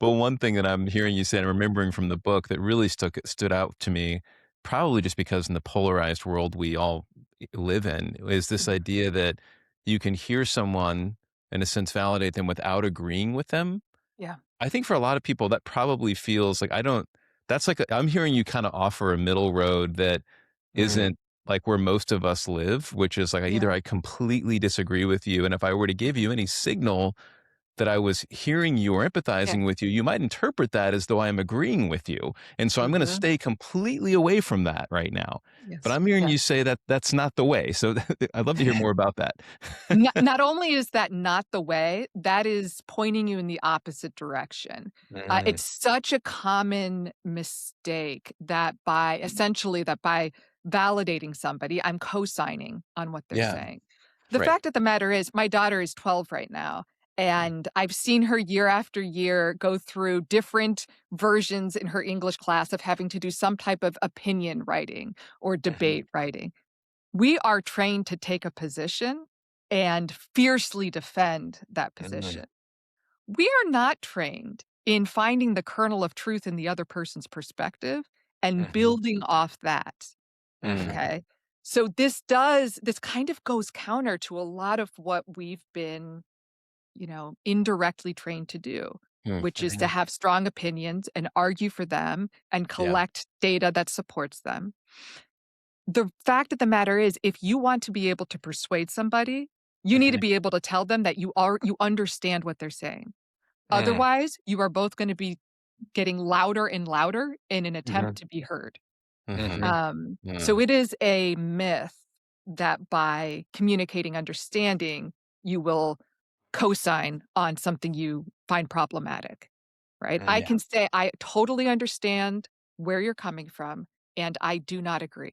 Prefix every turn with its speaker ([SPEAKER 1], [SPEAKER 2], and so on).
[SPEAKER 1] But one thing that I'm hearing you say and remembering from the book that really stood out to me, probably just because in the polarized world we all live in, is this
[SPEAKER 2] Mhm.
[SPEAKER 1] idea that you can hear someone, in a sense, validate them without agreeing with them.
[SPEAKER 2] Yeah.
[SPEAKER 1] I think for a lot of people, that probably feels like I don't that's like I'm hearing you kinda offer a middle road that
[SPEAKER 3] Mhm.
[SPEAKER 1] isn't like where most of us live, which is like
[SPEAKER 2] Yeah.
[SPEAKER 1] either I completely disagree with you, and if I were to give you any signal that I was hearing you or
[SPEAKER 2] Yeah.
[SPEAKER 1] empathizing with you, you might interpret that as though I am agreeing with you. And so I'm going to
[SPEAKER 2] Mhm.
[SPEAKER 1] stay completely away from that right now. But
[SPEAKER 2] Yes.
[SPEAKER 1] I'm hearing
[SPEAKER 2] Yeah.
[SPEAKER 1] you say that that's not the way. So I'd love to hear more about that.
[SPEAKER 2] Not only is that not the way, that is pointing you in the opposite direction.
[SPEAKER 3] Mhm.
[SPEAKER 2] It's such a common mistake that by validating somebody, I'm co-signing on what they're
[SPEAKER 3] Yeah,
[SPEAKER 2] saying. The
[SPEAKER 3] right.
[SPEAKER 2] fact of the matter is my daughter is 12 right now, and I've seen her year after year go through different versions in her English class of having to do some type of opinion writing or
[SPEAKER 3] Mhm.
[SPEAKER 2] debate writing. We are trained to take a position and fiercely defend that
[SPEAKER 3] Mhm.
[SPEAKER 2] position. We are not trained in finding the kernel of truth in the other person's perspective and
[SPEAKER 3] Mhm.
[SPEAKER 2] building off that,
[SPEAKER 3] Mhm.
[SPEAKER 2] okay? So this kind of goes counter to a lot of what we've been, indirectly trained to do,
[SPEAKER 1] Hmm.
[SPEAKER 2] which is to
[SPEAKER 3] Mhm.
[SPEAKER 2] have strong opinions and argue for them and
[SPEAKER 3] Yeah.
[SPEAKER 2] collect data that supports them. The fact of the matter is, if you want to be able to persuade somebody, you need to
[SPEAKER 3] Mhm.
[SPEAKER 2] be able to tell them that you understand what they're saying.
[SPEAKER 3] Mm.
[SPEAKER 2] Otherwise, you are both gonna be getting louder and louder in an attempt
[SPEAKER 3] Mhm.
[SPEAKER 2] to be heard.
[SPEAKER 3] Mhm.
[SPEAKER 1] Mhm.
[SPEAKER 2] So
[SPEAKER 1] Mm.
[SPEAKER 2] it is a myth that by communicating understanding, you will cosign on something you find problematic, right? I
[SPEAKER 3] Mm.
[SPEAKER 2] can say, "I totally understand where you're coming from, and I do not agree."